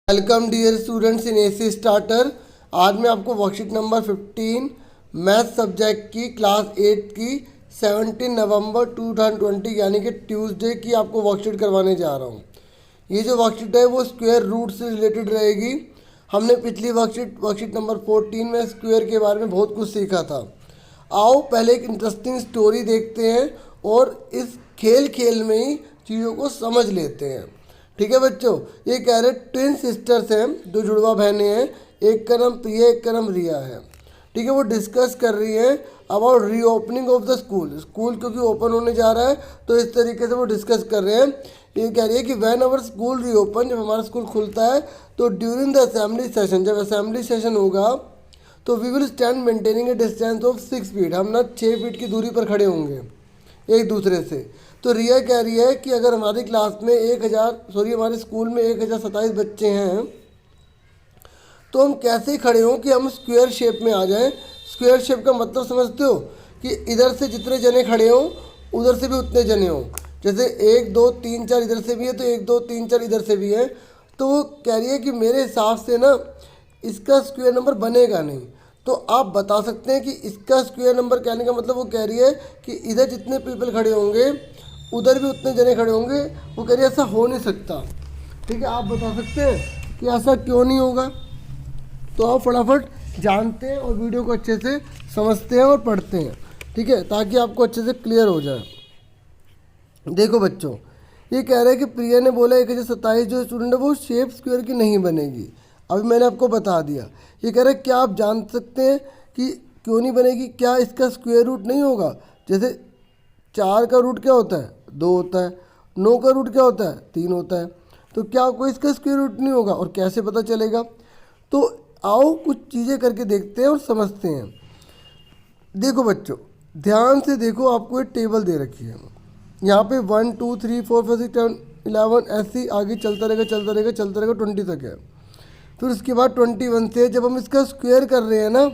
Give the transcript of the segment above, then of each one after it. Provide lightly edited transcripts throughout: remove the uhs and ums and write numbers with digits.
Welcome dear students in AC starter. आज मैं आपको वर्कशीट नंबर 15 मैथ सब्जेक्ट की क्लास 8 की 17 नवंबर 2020 यानी कि ट्यूसडे की आपको वर्कशीट करवाने जा रहा हूँ। ये जो वर्कशीट है वो स्क्वायर रूट से रिलेटेड रहेगी। हमने पिछली वर्कशीट नंबर 14 में स्क्वायर के बारे में बहुत कुछ सीखा था। आओ पहले एक इंटरेस्टिंग स्टोरी देखते हैं और इस खेल खेल में ही चीज़ों को समझ लेते हैं। ठीक है बच्चों, ये कह रहे ट्विन सिस्टर्स हैं, दो जुड़वा बहनें हैं, एक का नाम प्रिया एक का नाम रिया है। ठीक है, वो डिस्कस कर रही हैं about reopening of the school क्योंकि ओपन होने जा रहा है, तो इस तरीके से वो डिस्कस कर रहे हैं। ये कह रही है कि व्हेन अवर स्कूल रीओपन, जब हमारा स्कूल खुलता है तो ड्यूरिंग द असेंबली सेशन, जब असेंबली सेशन होगा तो we will stand maintaining a distance of 6 feet, हम ना 6 फीट की दूरी पर खड़े होंगे एक दूसरे से। तो रिया कह रही है कि अगर हमारी क्लास में हमारे स्कूल में 1027 बच्चे हैं तो हम कैसे खड़े हों कि हम स्क्वायर शेप में आ जाएं। स्क्वायर शेप का मतलब समझते हो कि इधर से जितने जने खड़े हों उधर से भी उतने जने हों। जैसे 1 2 3 4 इधर से भी है तो 1 2 3 4 इधर से भी है। तो वो कह रही है कि मेरे हिसाब से ना इसका स्क्वायर नंबर बनेगा नहीं। तो आप बता सकते हैं कि इसका स्क्वायर नंबर कहने का मतलब वो कह रही है कि इधर जितने पीपल खड़े होंगे उधर भी उतने जने खड़े होंगे। वो कह रही है ऐसा हो नहीं सकता। ठीक है, आप बता सकते हैं कि ऐसा क्यों नहीं होगा। तो आप फटाफट जानते हैं और वीडियो को अच्छे से समझते हैं और पढ़ते हैं। ठीक है, ताकि आपको अच्छे से क्लियर हो जाए। देखो बच्चों, ये कह रहा है कि प्रिया ने बोला 1027 जो स्टूडेंट है वो शेप स्क्वायर की नहीं बनेगी। अभी मैंने आपको बता दिया। ये कह रहा है क्या आप जान सकते हैं कि क्यों नहीं बनेगी, क्या इसका स्क्वायर रूट नहीं होगा। जैसे 4 का रूट क्या होता है, 2 होता है। 9 का रूट क्या होता है, 3 होता है। तो क्या कोई इसका स्क्वायर रूट नहीं होगा और कैसे पता चलेगा। तो आओ कुछ चीज़ें करके देखते हैं और समझते हैं। देखो बच्चों, ध्यान से देखो, आपको एक टेबल दे रखी है। यहाँ पे 1 2 3 4 5 6 7 11 ऐसे आगे चलता रहेगा 20 तक है। फिर उसके बाद 21 से जब हम इसका स्क्वायर कर रहे हैं ना,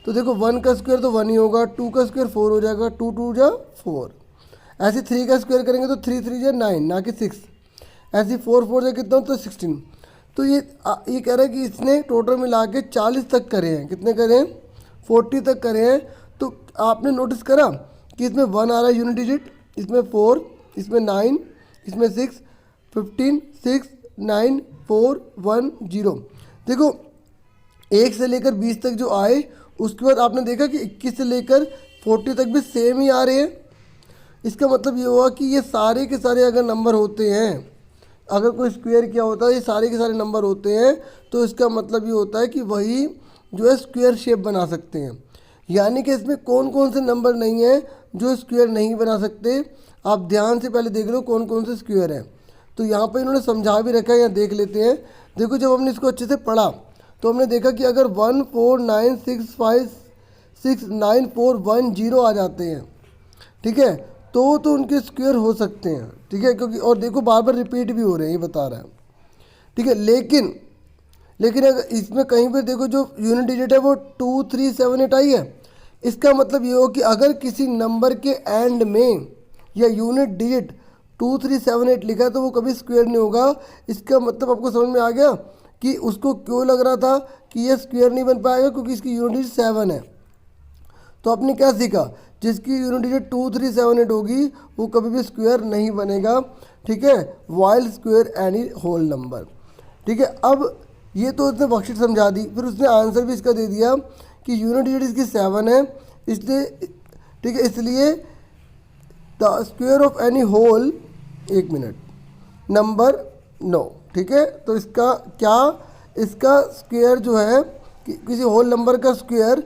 तो देखो 1 का स्क्वायर तो 1 ही होगा, 2 का स्क्वायर 4 हो जाएगा, 2 2 जा 4। ऐसे 3 का स्क्वायर करेंगे तो 3 3 जा 9 ना कि 6। ऐसे 4 4 जा कितना तो 16। तो ये कह रहा है कि इसने टोटल मिला के 40 तक करे हैं। कितने करे हैं, 40 तक करे हैं। तो आपने नोटिस करा कि इसमें 1 आ रहा है यूनिट डिजिट, इसमें 4, इसमें 9, इसमें 6, 15 6 9 4 1 0। देखो 1 से लेकर 20 तक जो आए, उसके बाद आपने देखा कि 21 से लेकर 40 तक भी सेम ही आ रहे हैं। इसका मतलब ये हुआ कि ये सारे के सारे अगर नंबर होते हैं, अगर कोई स्क्वायर किया होता है ये सारे के सारे नंबर होते हैं, तो इसका मतलब ये होता है कि वही जो है स्क्वायर शेप बना सकते हैं। यानी कि इसमें कौन कौन से नंबर नहीं है जो स्क्वायर नहीं बना सकते। आप ध्यान से पहले देख लो कौन कौन से स्क्वायर हैं। तो यहाँ पर इन्होंने समझा भी रखा है, यहाँ देख लेते हैं। देखो जब हमने इसको अच्छे से पढ़ा तो हमने देखा कि अगर 1 4 9 6 5 6 9 4 1 0 आ जाते हैं, ठीक है, तो उनके स्क्वायर हो सकते हैं। ठीक है, क्योंकि और देखो बार बार रिपीट भी हो रहे हैं, ये बता रहा है। ठीक है, लेकिन अगर इसमें कहीं पे देखो जो यूनिट डिजिट है वो 2 3 7 8 आई है। इसका मतलब ये हो कि अगर किसी नंबर के एंड में या यूनिट डिजिट 2 3 7 8 लिखा है तो वो कभी स्क्वायर नहीं होगा। इसका मतलब आपको समझ में आ गया कि उसको क्यों लग रहा था कि ये स्क्वायर नहीं बन पाएगा, क्योंकि इसकी यूनिट डिजिट 7 है। तो आपने क्या सीखा, जिसकी यूनिट डिजिट 2 3 7 8 होगी वो कभी भी स्क्वायर नहीं बनेगा। ठीक है, while square any whole number. ठीक है, अब ये तो उसने वर्कशीट समझा दी, फिर उसने आंसर भी इसका दे दिया कि यूनिट डिजिट इसकी 7 है, इसलिए ठीक है, इसलिए the square of any whole, 1 minute, number 9। ठीक है, तो इसका क्या, इसका स्क्वायर जो है किसी होल नंबर का स्क्वायर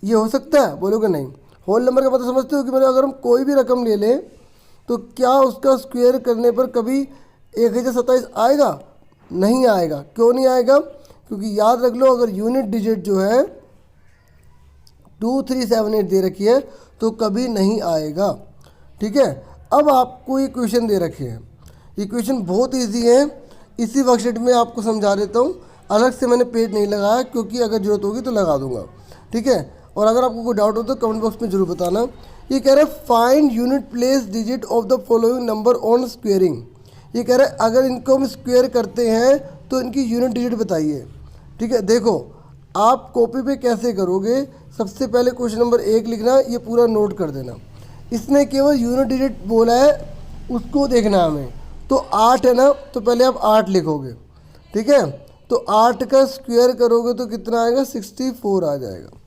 ये हो सकता है, बोलोगे नहीं। होल नंबर का मतलब समझते हो कि मतलब अगर हम कोई भी रकम ले लें तो क्या उसका स्क्वायर करने पर कभी 1027 आएगा, नहीं आएगा। क्यों नहीं आएगा, क्योंकि याद रख लो अगर यूनिट डिजिट जो है 2 3 7 8 दे रखी है तो कभी नहीं आएगा। ठीक है, अब आपको ये क्वेश्चन दे रखे हैं। ये क्वेश्चन बहुत ईजी है, इसी वर्कशीट में आपको समझा देता हूँ। अलग से मैंने पेज नहीं लगाया क्योंकि अगर जरूरत होगी तो लगा दूंगा। ठीक है, और अगर आपको कोई डाउट हो तो कमेंट बॉक्स में जरूर बताना। ये कह रहा है find unit place digit of the following number on squaring. ये कह रहा है अगर इनको हम स्क्वायर करते हैं तो इनकी यूनिट डिजिट बताइए। ठीक है, देखो आप कॉपी पे कैसे करोगे, सबसे पहले क्वेश्चन नंबर 1 लिखना, ये पूरा नोट कर देना। इसने केवल यूनिट डिजिट बोला है, उसको देखना हमें। तो 8 है ना, तो पहले आप 8 लिखोगे। ठीक है, तो 8 का स्क्वायर करोगे तो कितना आएगा, 64 आ जाएगा।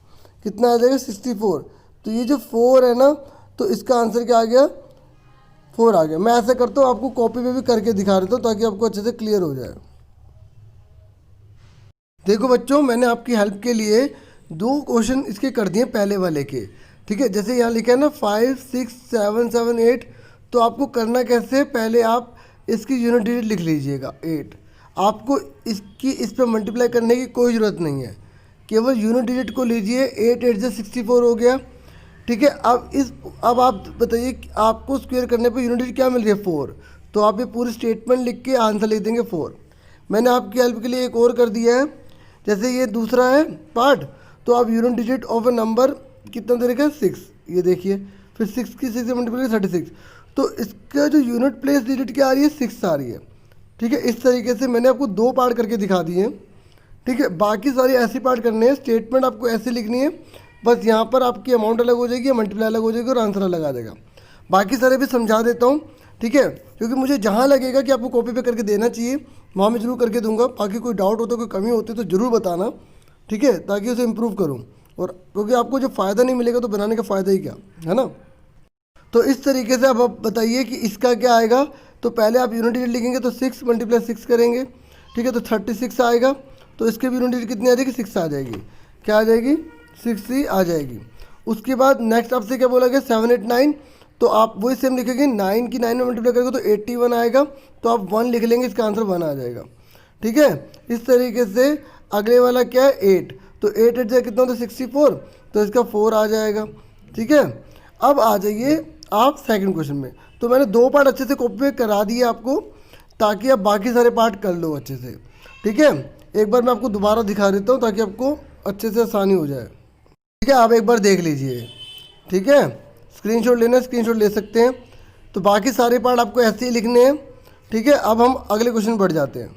कितना आ जाएगा, 64। तो ये जो 4 है ना, तो इसका आंसर क्या आ गया, 4 आ गया। मैं ऐसा करता हूँ, आपको कॉपी पे भी करके दिखा देता हूँ ताकि आपको अच्छे से क्लियर हो जाए। देखो बच्चों, मैंने आपकी हेल्प के लिए 2 क्वेश्चन इसके कर दिए पहले वाले के। ठीक है, जैसे यहाँ लिखा है ना 5 6 7 7 8, तो आपको करना कैसे है, पहले आप इसकी यूनिट डिजिट लिख लीजिएगा 8। आपको इसकी इस पर मल्टीप्लाई करने की कोई ज़रूरत नहीं है, केवल यूनिट डिजिट को लीजिए। 8 8 से 64 हो गया। ठीक है, अब आप बताइए आपको स्क्वायर करने पर यूनिट डिजिट क्या मिल रही है, 4। तो आप ये पूरी स्टेटमेंट लिख के आंसर लिख देंगे 4। मैंने आपकी हेल्प के लिए एक और कर दिया है, जैसे ये दूसरा है पार्ट, तो आप unit digit of A number कितना दे रखा है, 6। ये देखिए, फिर 6 की 6 से मल्टीप्लाई 36, तो इसका जो यूनिट प्लेस डिजिट क्या आ रही है, 6 आ रही है। ठीक है, इस तरीके से मैंने आपको 2 पार्ट करके दिखा दिए हैं। ठीक है, बाकी सारी ऐसी पार्ट करने हैं, स्टेटमेंट आपको ऐसे लिखनी है, बस यहाँ पर आपकी अमाउंट अलग हो जाएगी, मल्टीप्लाई अलग हो जाएगी और आंसर अलग आ जाएगा। बाकी सारे भी समझा देता हूँ। ठीक है, क्योंकि मुझे जहाँ लगेगा कि आपको कॉपी पे करके देना चाहिए वहाँ मैं ज़रूर करके दूंगा। बाकी कोई डाउट होता है, कोई कमी होती है तो ज़रूर बताना। ठीक है, ताकि उसे इम्प्रूव करूँ, और क्योंकि आपको जो फ़ायदा नहीं मिलेगा तो बनाने का फ़ायदा ही क्या है ना। तो इस तरीके से अब आप बताइए कि इसका क्या आएगा। तो पहले आप यूनिट डिजिट लिखेंगे तो 6 मल्टीप्लाई 6 करेंगे। ठीक है, तो 36 आएगा। तो इसके भी यूनिट डिजिट कितनी आ जाएगी, 6 आ जाएगी। क्या आ जाएगी, 6 ही आ जाएगी। उसके बाद नेक्स्ट आपसे क्या बोला गया, 7 8 9, तो आप वही सेम लिखेंगे। 9 की 9 में मल्टीप्लाई करेंगे तो 81 आएगा। तो आप 1 लिख लेंगे, इसका आंसर 1 आ जाएगा। ठीक है, इस तरीके से अगले वाला क्या है, 8, तो 8 8 से कितना होता है, 64, तो इसका 4 आ जाएगा। ठीक है, अब आ जाइए आप सेकंड क्वेश्चन में। तो मैंने 2 पार्ट अच्छे से कॉपी पे करा दिए आपको, ताकि आप बाकी सारे पार्ट कर लो अच्छे से। ठीक है, एक बार मैं आपको दोबारा दिखा देता हूँ ताकि आपको अच्छे से आसानी हो जाए। ठीक है, आप एक बार देख लीजिए। ठीक है, स्क्रीनशॉट लेना है, स्क्रीनशॉट ले सकते हैं। तो बाकी सारे पार्ट आपको ऐसे ही लिखने हैं। ठीक है, अब हम अगले क्वेश्चन बढ़ जाते हैं।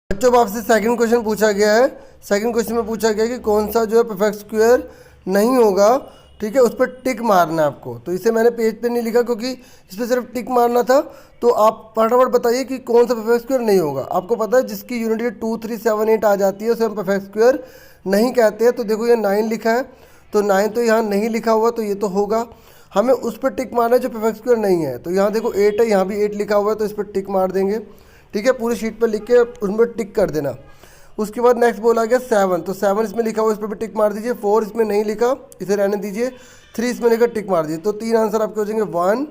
बच्चों, अब आपसे सेकंड क्वेश्चन पूछा गया है। सेकंड क्वेश्चन में पूछा गया है कि कौन सा जो है परफेक्ट स्क्वायर नहीं होगा। ठीक है, उस पर टिक मारना है आपको। तो इसे मैंने पेज पे नहीं लिखा क्योंकि इस पर सिर्फ टिक मारना था। तो आप फटाफट बताइए कि कौन सा परफेक्ट स्क्वायर नहीं होगा। आपको पता है जिसकी यूनिट डिजिट 2 3 7 8 आ जाती है उसे हम परफेक्ट स्क्वायर नहीं कहते हैं। तो देखो ये 9 लिखा है, तो 9 तो यहाँ नहीं लिखा हुआ, तो ये तो होगा। हमें उस पर टिक मारना है जो परफेक्ट स्क्वायर नहीं है। तो यहाँ देखो 8 है, यहाँ भी 8 लिखा हुआ है, तो इस पर टिक मार देंगे। ठीक है, पूरी शीट पर लिख के उन पर टिक कर देना। उसके बाद नेक्स्ट बोला गया 7, तो 7 इसमें लिखा हुआ, इस पर भी टिक मार दीजिए। 4 इसमें नहीं लिखा, इसे रहने दीजिए। 3 इसमें लिखा, टिक मार दीजिए। तो 3 आंसर आपके हो जाएंगे, 1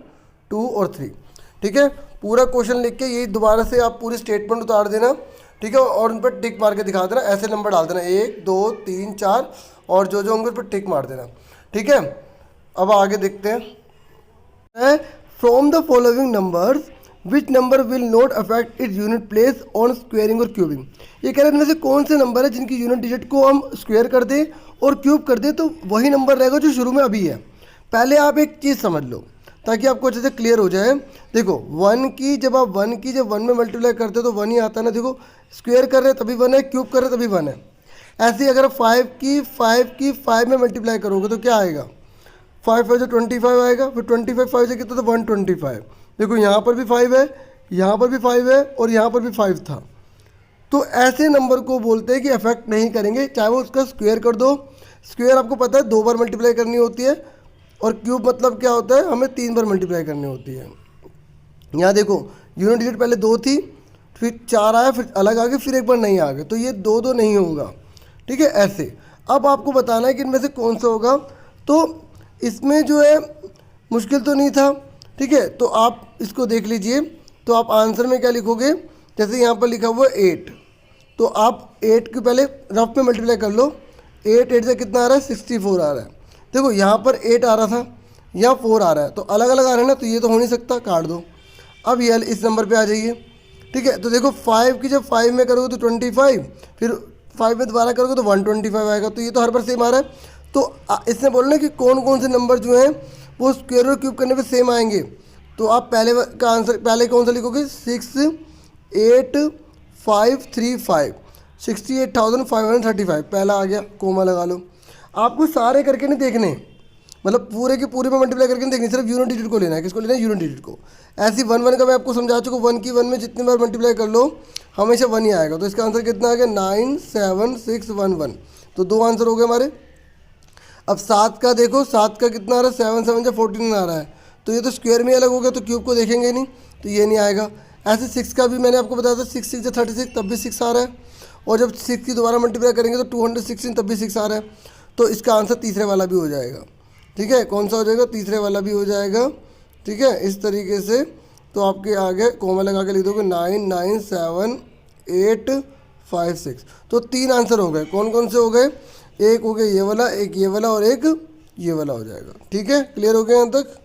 2 और 3। ठीक है, पूरा क्वेश्चन लिख के यही दोबारा से आप पूरी स्टेटमेंट उतार देना। ठीक है, और उन पर टिक मार के दिखा देना, ऐसे नंबर डाल देना 1 2 3 4, और जो जो होंगे उन पर टिक मार देना। ठीक है, अब आगे देखते हैं। From the following numbers which number will not affect its unit place on squaring और क्यूबिंग। ये कह रहे हैं इनमें से कौन से नंबर है जिनकी यूनिट डिजिट को हम स्क्वायर कर दें और क्यूब कर दें तो वही नंबर रहेगा जो शुरू में अभी है। पहले आप एक चीज़ समझ लो ताकि आपको अच्छे से क्लियर हो जाए। देखो 1 की जब 1 में मल्टीप्लाई करते हो तो 1 ही आता है ना। देखो स्क्वायर कर रहे हैं तभी 1 है, क्यूब कर रहे हैं तभी 1 है। ऐसे ही अगर 5 की 5 में मल्टीप्लाई करोगे तो क्या आएगा, 5 5 से 25 आएगा। फिर 25 5 से कितना, तो 125। देखो यहाँ पर भी 5 है, यहाँ पर भी 5 है और यहाँ पर भी 5 था। तो ऐसे नंबर को बोलते हैं कि अफेक्ट नहीं करेंगे, चाहे वो उसका स्क्वायर कर दो। स्क्वायर आपको पता है 2 बार मल्टीप्लाई करनी होती है, और क्यूब मतलब क्या होता है, हमें 3 बार मल्टीप्लाई करनी होती है। यहाँ देखो यूनिट डिजिट पहले 2 थी, फिर 4 आया, फिर अलग आ गए, फिर एक बार नहीं आ गए, तो ये 2 2 नहीं होगा। ठीक है, ऐसे अब आपको बताना है कि इनमें से कौन सा होगा। तो इसमें जो है मुश्किल तो नहीं था। ठीक है, तो आप इसको देख लीजिए। तो आप आंसर में क्या लिखोगे, जैसे यहाँ पर लिखा हुआ 8, तो आप 8 के पहले रफ में मल्टीप्लाई कर लो। 8 8 से कितना आ रहा है, 64 आ रहा है। देखो यहाँ पर 8 आ रहा था, यहाँ 4 आ रहा है, तो अलग अलग आ रहे हैं ना, तो ये तो हो नहीं सकता, काट दो। अब ये इस नंबर पे आ जाइए। ठीक है, तो देखो 5 की जब 5 में करोगे तो 25, फिर 5 में दोबारा करोगे तो 125 आएगा, तो ये तो हर बार सेम आ रहा है। तो इसने बोलना कि कौन कौन से नंबर जो हैं वो स्क्वायर और क्यूब करने पे सेम आएंगे। तो आप पहले का आंसर पहले कौन सा लिखोगे 68,535 68,535 पहला आ गया, कोमा लगा लो। आपको सारे करके नहीं देखने, मतलब पूरे के पूरे में मल्टीप्लाई करके नहीं देखनी, सिर्फ यूनिट डिजिट को लेना है। किसको लेना है? यूनिट डिजिट को। ऐसी वन वन का मैं आपको समझा चुका हूँ, वन की वन में जितनी बार मल्टीप्लाई कर लो हमेशा वन ही आएगा। तो इसका आंसर कितना आ गया 97611। तो दो आंसर हो गए हमारे। अब 7 का देखो, 7 का कितना आ रहा है 7 7 14 आ रहा है। तो ये तो स्क्वायर में अलग हो गया, तो क्यूब को देखेंगे नहीं, तो ये नहीं आएगा। ऐसे 6 का भी मैंने आपको बताया था 6 6 36, तब भी 6 आ रहा है। और जब 6 की दोबारा मल्टीप्लाई करेंगे तो 216, तब भी 6 आ रहा है। तो इसका आंसर तीसरे वाला भी हो जाएगा। ठीक है, कौन सा हो जाएगा? तीसरे वाला भी हो जाएगा। ठीक है, इस तरीके से। तो आपके आगे कोमा लगा के लिख दोगे 997,856। तो 3 आंसर हो गए। कौन कौन से हो गए? एक हो गया ये वाला, एक ये वाला और एक ये वाला हो जाएगा। ठीक है, क्लियर हो गया यहाँ तक?